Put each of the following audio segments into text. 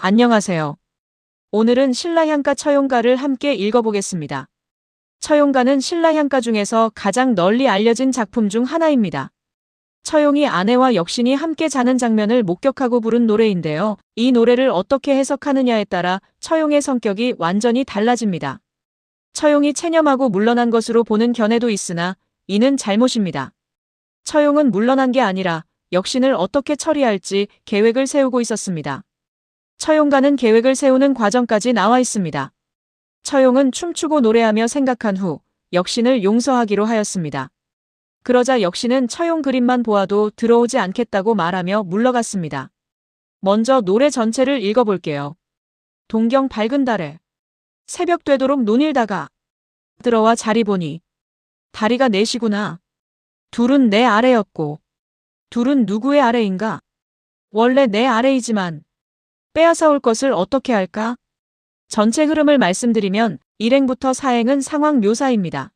안녕하세요. 오늘은 신라향가 처용가를 함께 읽어보겠습니다. 처용가는 신라향가 중에서 가장 널리 알려진 작품 중 하나입니다. 처용이 아내와 역신이 함께 자는 장면을 목격하고 부른 노래인데요. 이 노래를 어떻게 해석하느냐에 따라 처용의 성격이 완전히 달라집니다. 처용이 체념하고 물러난 것으로 보는 견해도 있으나 이는 잘못입니다. 처용은 물러난 게 아니라 역신을 어떻게 처리할지 계획을 세우고 있었습니다. 처용가는 계획을 세우는 과정까지 나와 있습니다. 처용은 춤추고 노래하며 생각한 후 역신을 용서하기로 하였습니다. 그러자 역신은 처용 그림만 보아도 들어오지 않겠다고 말하며 물러갔습니다. 먼저 노래 전체를 읽어볼게요. 동경 밝은 달에 새벽 되도록 논일다가 들어와 자리 보니 다리가 넷이구나. 둘은 내 아래였고 둘은 누구의 아래인가? 원래 내 아래이지만 빼앗아올 것을 어떻게 할까? 전체 흐름을 말씀드리면 1행부터 4행은 상황 묘사입니다.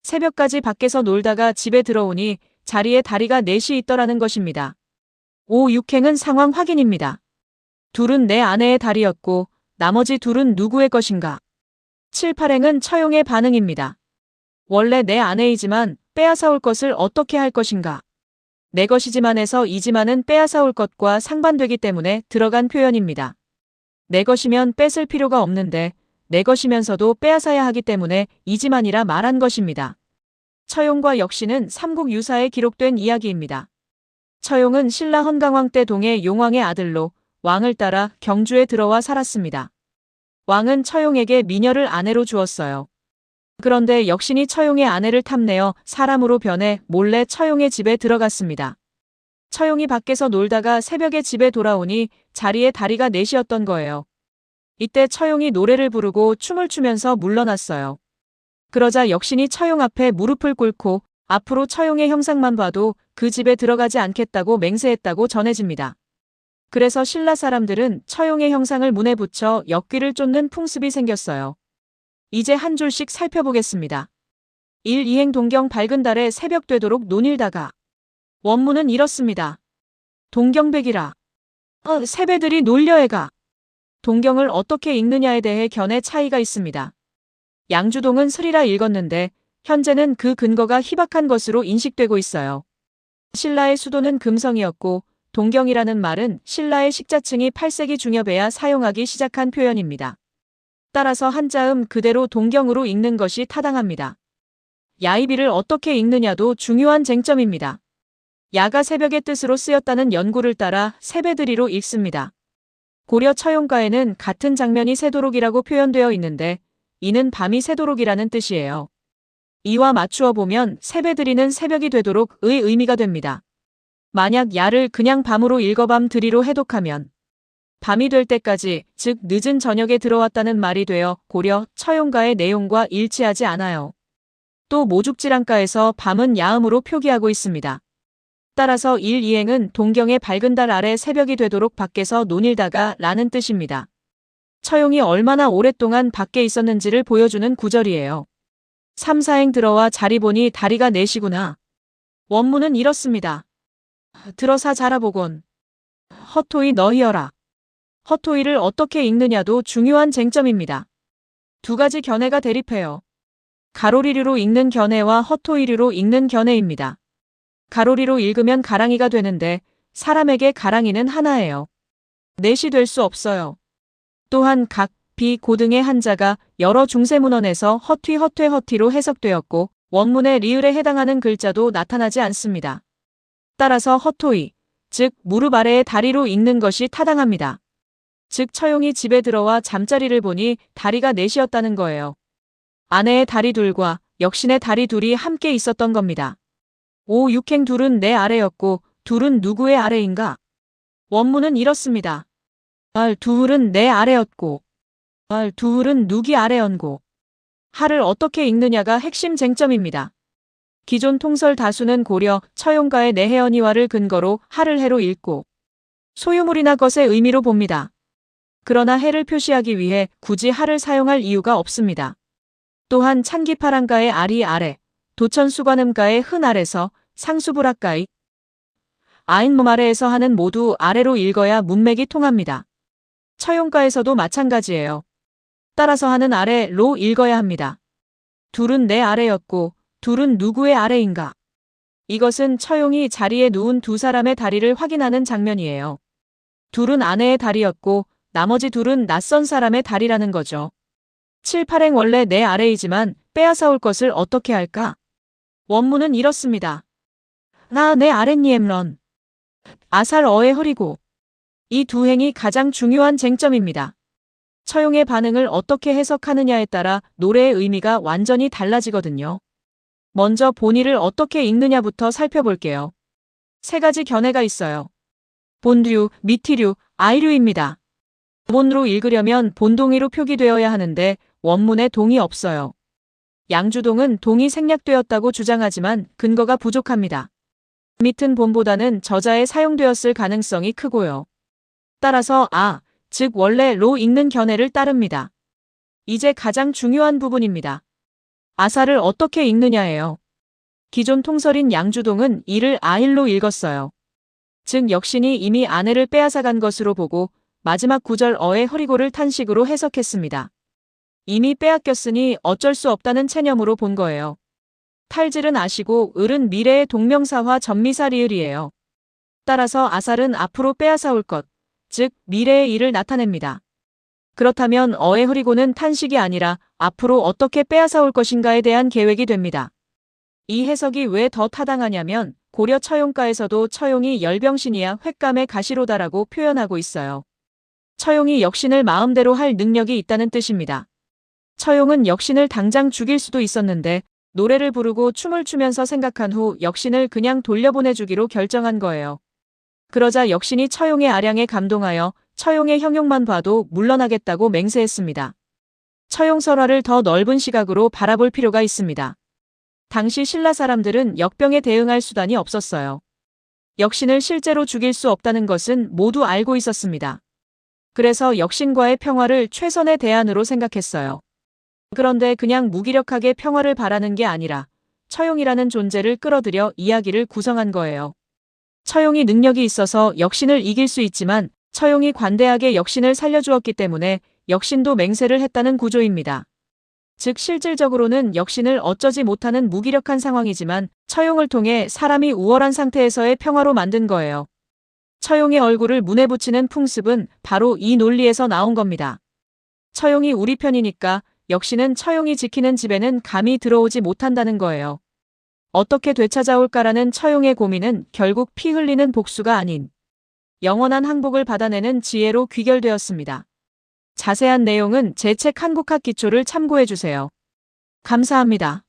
새벽까지 밖에서 놀다가 집에 들어오니 자리에 다리가 넷이 있더라는 것입니다. 5, 6행은 상황 확인입니다. 둘은 내 아내의 다리였고 나머지 둘은 누구의 것인가? 7, 8행은 처용의 반응입니다. 원래 내 아내이지만 빼앗아올 것을 어떻게 할 것인가? 내 것이지만 해서 이지만은 빼앗아올 것과 상반되기 때문에 들어간 표현입니다. 내 것이면 뺏을 필요가 없는데 내 것이면서도 빼앗아야 하기 때문에 이지만이라 말한 것입니다. 처용과 역신은 삼국 유사에 기록된 이야기입니다. 처용은 신라 헌강왕 때 동해 용왕의 아들로 왕을 따라 경주에 들어와 살았습니다. 왕은 처용에게 미녀를 아내로 주었어요. 그런데 역신이 처용의 아내를 탐내어 사람으로 변해 몰래 처용의 집에 들어갔습니다. 처용이 밖에서 놀다가 새벽에 집에 돌아오니 자리에 다리가 넷이었던 거예요. 이때 처용이 노래를 부르고 춤을 추면서 물러났어요. 그러자 역신이 처용 앞에 무릎을 꿇고 앞으로 처용의 형상만 봐도 그 집에 들어가지 않겠다고 맹세했다고 전해집니다. 그래서 신라 사람들은 처용의 형상을 문에 붙여 역귀를 쫓는 풍습이 생겼어요. 이제 한 줄씩 살펴보겠습니다. 1. 2행 동경 밝은 달에 새벽 되도록 논일다가 원문은 이렇습니다. 동경백이라 새배들이 놀려해가 동경을 어떻게 읽느냐에 대해 견해 차이가 있습니다. 양주동은 스리라 읽었는데 현재는 그 근거가 희박한 것으로 인식되고 있어요. 신라의 수도는 금성이었고 동경이라는 말은 신라의 식자층이 8세기 중엽에야 사용하기 시작한 표현입니다. 따라서 한자음 그대로 동경으로 읽는 것이 타당합니다. 야이비를 어떻게 읽느냐도 중요한 쟁점입니다. 야가 새벽의 뜻으로 쓰였다는 연구를 따라 새배들이로 읽습니다. 고려 처용가에는 같은 장면이 새도록이라고 표현되어 있는데 이는 밤이 새도록이라는 뜻이에요. 이와 맞추어 보면 새배들이는 새벽이 되도록의 의미가 됩니다. 만약 야를 그냥 밤으로 읽어 밤들이로 해독하면 밤이 될 때까지, 즉 늦은 저녁에 들어왔다는 말이 되어 고려 처용가의 내용과 일치하지 않아요. 또 모죽지랑가에서 밤은 야음으로 표기하고 있습니다. 따라서 1, 2행은 동경의 밝은 달 아래 새벽이 되도록 밖에서 논일다가 라는 뜻입니다. 처용이 얼마나 오랫동안 밖에 있었는지를 보여주는 구절이에요. 3, 4행 들어와 자리 보니 다리가 넷이구나. 원문은 이렇습니다. 들어사 자라보곤 헛토이 너희여라. 헛토이를 어떻게 읽느냐도 중요한 쟁점입니다. 두 가지 견해가 대립해요. 가로리류로 읽는 견해와 헛토이류로 읽는 견해입니다. 가로리로 읽으면 가랑이가 되는데 사람에게 가랑이는 하나예요. 넷이 될 수 없어요. 또한 각, 비, 고 등의 한자가 여러 중세문헌에서 헛휘, 헛퇴, 헛휘로 해석되었고 원문의 리을에 해당하는 글자도 나타나지 않습니다. 따라서 헛토이, 즉 무릎 아래의 다리로 읽는 것이 타당합니다. 즉 처용이 집에 들어와 잠자리를 보니 다리가 넷이었다는 거예요. 아내의 다리 둘과 역신의 다리 둘이 함께 있었던 겁니다. 5, 6행 둘은 내 아래였고 둘은 누구의 아래인가? 원문은 이렇습니다. 둘은 내 아래였고 둘은 누기 아래연고 하를 어떻게 읽느냐가 핵심 쟁점입니다. 기존 통설 다수는 고려 처용가의 내해언이화를 근거로 하를 해로 읽고 소유물이나 것의 의미로 봅니다. 그러나 해를 표시하기 위해 굳이 하를 사용할 이유가 없습니다. 또한 찬기파랑가의 아리 아래, 도천수관음가의 흔 아래서 상수불학가의 아인몸 아래에서 하는 모두 아래로 읽어야 문맥이 통합니다. 처용가에서도 마찬가지예요. 따라서 하는 아래로 읽어야 합니다. 둘은 내 아래였고 둘은 누구의 아래인가? 이것은 처용이 자리에 누운 두 사람의 다리를 확인하는 장면이에요. 둘은 아내의 다리였고 나머지 둘은 낯선 사람의 다리라는 거죠. 7, 8행 원래 내 아래이지만 빼앗아올 것을 어떻게 할까? 원문은 이렇습니다. 나 내 아랫니엠런. 아살 어에 허리고. 이 두 행이 가장 중요한 쟁점입니다. 처용의 반응을 어떻게 해석하느냐에 따라 노래의 의미가 완전히 달라지거든요. 먼저 본의를 어떻게 읽느냐부터 살펴볼게요. 세 가지 견해가 있어요. 본류, 미티류, 아이류입니다. 본으로 읽으려면 본동의로 표기되어야 하는데 원문에 동이 없어요. 양주동은 동이 생략되었다고 주장하지만 근거가 부족합니다. 밑은 본보다는 저자에 사용되었을 가능성이 크고요. 따라서 즉 원래로 읽는 견해를 따릅니다. 이제 가장 중요한 부분입니다. 아사를 어떻게 읽느냐예요. 기존 통설인 양주동은 이를 아일로 읽었어요. 즉 역신이 이미 아내를 빼앗아간 것으로 보고 마지막 구절 어의 허리고를 탄식으로 해석했습니다. 이미 빼앗겼으니 어쩔 수 없다는 체념으로 본 거예요. 탈질은 아시고 을은 미래의 동명사화 전미사 리을이에요. 따라서 아살은 앞으로 빼앗아올 것, 즉 미래의 일을 나타냅니다. 그렇다면 어의 허리고는 탄식이 아니라 앞으로 어떻게 빼앗아올 것인가에 대한 계획이 됩니다. 이 해석이 왜 더 타당하냐면 고려 처용가에서도 처용이 열병신이야 횟감의 가시로다라고 표현하고 있어요. 처용이 역신을 마음대로 할 능력이 있다는 뜻입니다. 처용은 역신을 당장 죽일 수도 있었는데 노래를 부르고 춤을 추면서 생각한 후 역신을 그냥 돌려보내주기로 결정한 거예요. 그러자 역신이 처용의 아량에 감동하여 처용의 형용만 봐도 물러나겠다고 맹세했습니다. 처용설화를 더 넓은 시각으로 바라볼 필요가 있습니다. 당시 신라 사람들은 역병에 대응할 수단이 없었어요. 역신을 실제로 죽일 수 없다는 것은 모두 알고 있었습니다. 그래서 역신과의 평화를 최선의 대안으로 생각했어요. 그런데 그냥 무기력하게 평화를 바라는 게 아니라 처용이라는 존재를 끌어들여 이야기를 구성한 거예요. 처용이 능력이 있어서 역신을 이길 수 있지만 처용이 관대하게 역신을 살려주었기 때문에 역신도 맹세를 했다는 구조입니다. 즉 실질적으로는 역신을 어쩌지 못하는 무기력한 상황이지만 처용을 통해 사람이 우월한 상태에서의 평화로 만든 거예요. 처용의 얼굴을 문에 붙이는 풍습은 바로 이 논리에서 나온 겁니다. 처용이 우리 편이니까 역신은 처용이 지키는 집에는 감히 들어오지 못한다는 거예요. 어떻게 되찾아올까라는 처용의 고민은 결국 피 흘리는 복수가 아닌 영원한 항복을 받아내는 지혜로 귀결되었습니다. 자세한 내용은 제 책 한국학 기초를 참고해주세요. 감사합니다.